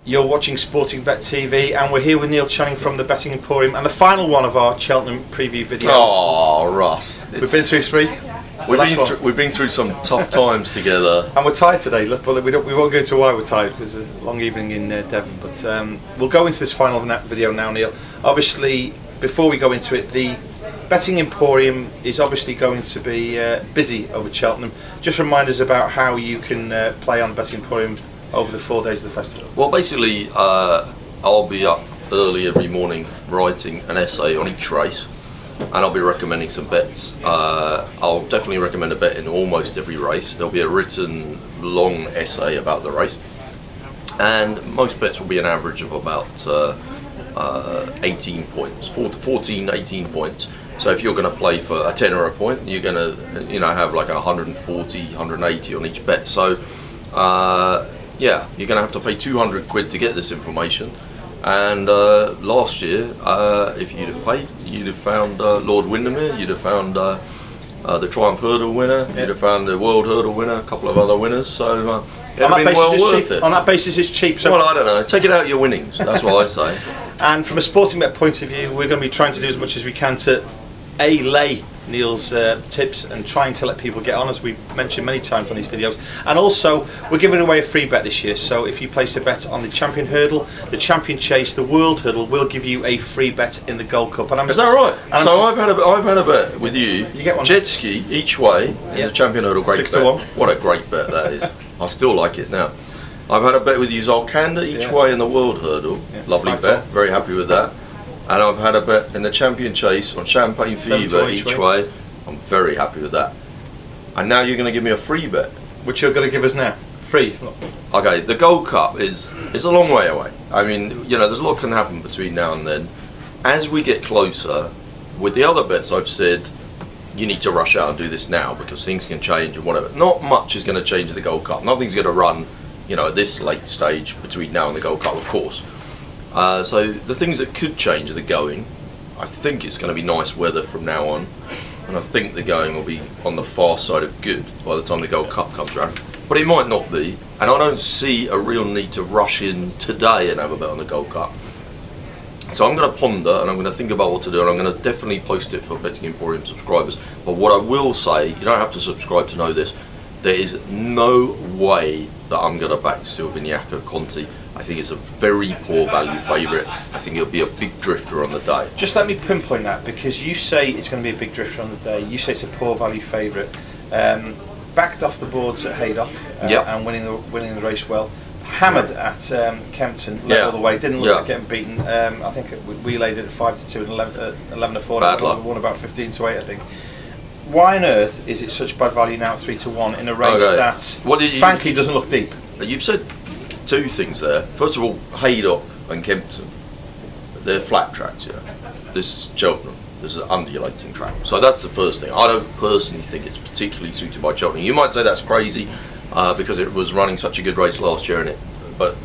You're watching Sportingbet TV, and we're here with Neil Channing from the Betting Emporium, and the final one of our Cheltenham preview videos. Oh, Russ. We've been through three. We've been through some tough times together. And we're tired today. Look, we won't go into why we're tired, because it's a long evening in Devon. But we'll go into this final video now, Neil. Obviously, before we go into it, the Betting Emporium is obviously going to be busy over Cheltenham. Just remind us about how you can play on the Betting Emporium over the 4 days of the festival. Well, basically, I'll be up early every morning writing an essay on each race, and I'll be recommending some bets. I'll definitely recommend a bet in almost every race. There'll be a written long essay about the race, and most bets will be an average of about 18 points, 14, 18 points. So if you're going to play for a tenner a point, you're going to, have like 140, 180 on each bet. So yeah, you're going to have to pay 200 quid to get this information. And last year, if you'd have paid, you'd have found Lord Windermere, you'd have found the Triumph Hurdle winner, you'd have found the World Hurdle winner, a couple of other winners. So it'd been well worth it. On that basis, it's cheap. So well, I don't know. Take it out your winnings. That's what I say. And from a Sportingbet point of view, we're going to be trying to do as much as we can to lay Neil's tips and trying to let people get on, as we've mentioned many times on these videos. And also, we're giving away a free bet this year, so if you place a bet on the Champion Hurdle, the Champion Chase, the World Hurdle, we'll give you a free bet in the Gold Cup. And is that right? So I've had a bet with you. You get one. Jet ski each way in the Champion Hurdle. Great 6 bet. to 1. What a great bet that is. I still like it now. I've had a bet with you Zolkanda each way in the World Hurdle. Lovely bet. Very happy with that. And I've had a bet in the Champion Chase on Champagne Fever each way. I'm very happy with that. And now you're going to give me a free bet. Which you're going to give us now? Free? Okay, the Gold Cup is a long way away. I mean, there's a lot can happen between now and then. As we get closer, with the other bets I've said, you need to rush out and do this now because things can change and whatever. Not much is going to change at the Gold Cup. Nothing's going to run, at this late stage between now and the Gold Cup, of course. So the things that could change are the going. I think it's going to be nice weather from now on, and I think the going will be on the far side of good by the time the Gold Cup comes around. But it might not be, and I don't see a real need to rush in today and have a bet on the Gold Cup. So I'm going to ponder and I'm going to think about what to do, and I'm going to definitely post it for Betting Emporium subscribers. But what I will say, you don't have to subscribe to know this, there is no way that I'm going to back Silviniaco Conti. I think it's a very poor value favourite. I think it'll be a big drifter on the day. Just let me pinpoint that, because you say it's going to be a big drifter on the day. You say it's a poor value favourite. Backed off the boards at Haydock and winning the race well. Hammered at Kempton, led all the way. Didn't look like getting beaten. I think we laid it at 5-2 and 11-4. Bad luck. We won about 15-8, I think. Why on earth is it such bad value now at 3-1 in a race that frankly doesn't look deep? You've said two things there. First of all, Haydock and Kempton, they're flat tracks. This is Cheltenham. This is an undulating track. So that's the first thing. I don't personally think it's particularly suited by Cheltenham. You might say that's crazy because it was running such a good race last year in it. But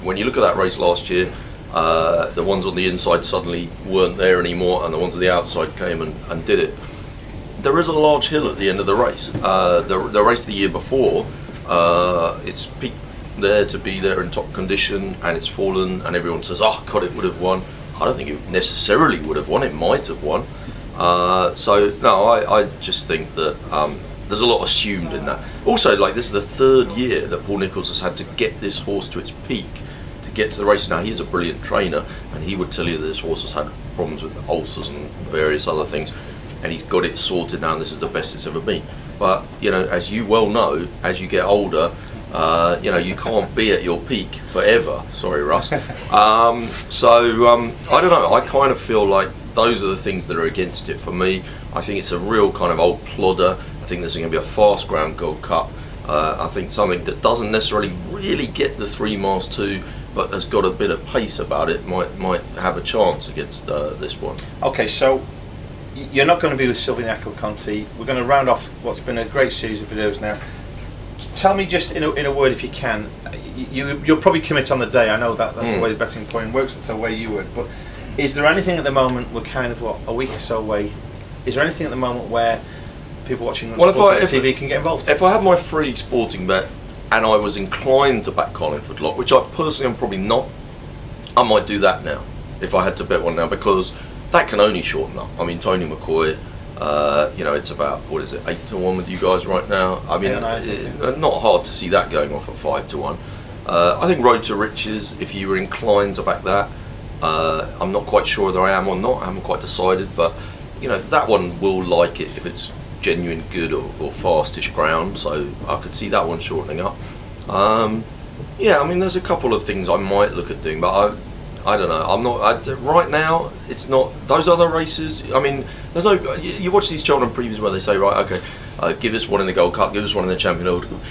when you look at that race last year, the ones on the inside suddenly weren't there anymore, and the ones on the outside came and did it. There is a large hill at the end of the race. The race the year before, it's peaked there to be there in top condition, and it's fallen, and everyone says, oh God, it would have won. I don't think it necessarily would have won. It might have won. So no, I just think that there's a lot assumed in that. Also, this is the third year that Paul Nicholls has had to get this horse to its peak to get to the race. Now, he's a brilliant trainer, and he would tell you that this horse has had problems with ulcers and various other things, and he's got it sorted now, and this is the best it's ever been. But as you well know, as you get older, you can't be at your peak forever. Sorry, Russ. I don't know. I kind of feel like those are the things that are against it for me. I think it's a real kind of old plodder. I think there's going to be a fast ground Gold Cup. I think something that doesn't necessarily really get the 3 miles too, but has got a bit of pace about it, might have a chance against this one. Okay, so you're not going to be with Silviniaco Conti. We're going to round off what's been a great series of videos now. Tell me just in a word, if you can, you'll probably commit on the day. I know that's the way the Betting Emporium works, that's the way you work, but is there anything at the moment, we're kind of a week or so away, is there anything at the moment where people watching on TV can get involved? If I have my free sporting bet and I was inclined to back Collingwood lock, which I personally am probably not, I might do that now if I had to bet one now, because that can only shorten up. I mean, Tony McCoy, you know, it's about, what is it, 8-1 with you guys right now? I mean, not hard to see that going off at 5-1. I think Road to Riches, if you were inclined to back that, I'm not quite sure whether I am or not. I haven't quite decided, but you know, that one will like it if it's genuine good or fastish ground. So I could see that one shortening up. Yeah, I mean, there's a couple of things I might look at doing, but I don't know. I'm not right now. It's not those other races. I mean, there's no. You watch these Cheltenham previews where they say, right, okay, give us one in the Gold Cup, give us one in the Champion.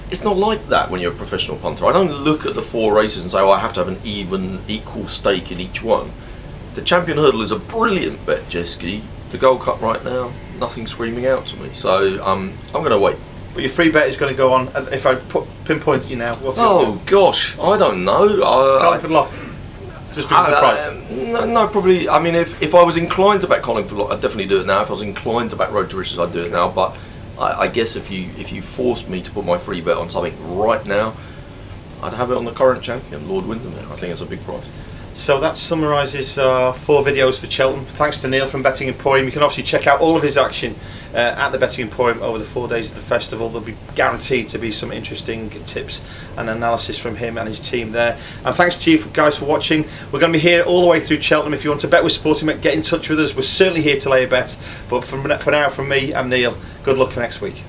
It's not like that when you're a professional punter. I don't look at the 4 races and say, oh, I have to have an equal stake in each one. The Champion Hurdle is a brilliant bet, Jeski. The Gold Cup right now, nothing screaming out to me. So I'm going to wait. But your free bet is going to go on. If I pinpoint you now, what's it? Gosh, I don't know. Collingwood lock. Just because of the price. No, probably. I mean, if I was inclined to bet Collingwood lock, I'd definitely do it now. If I was inclined to bet Road to Riches, I'd do it now. But I guess if you forced me to put my free bet on something right now, I'd have it on the current champion, Lord Windermere. I think it's a big price. So that summarises 4 videos for Cheltenham. Thanks to Neil from Betting Emporium. You can obviously check out all of his action at the Betting Emporium over the 4 days of the festival. There'll be guaranteed to be some interesting tips and analysis from him and his team there. And thanks to you guys for watching. We're going to be here all the way through Cheltenham. If you want to bet with Sportingbet, get in touch with us. We're certainly here to lay a bet. But for now, from me, I'm Neil. Good luck for next week.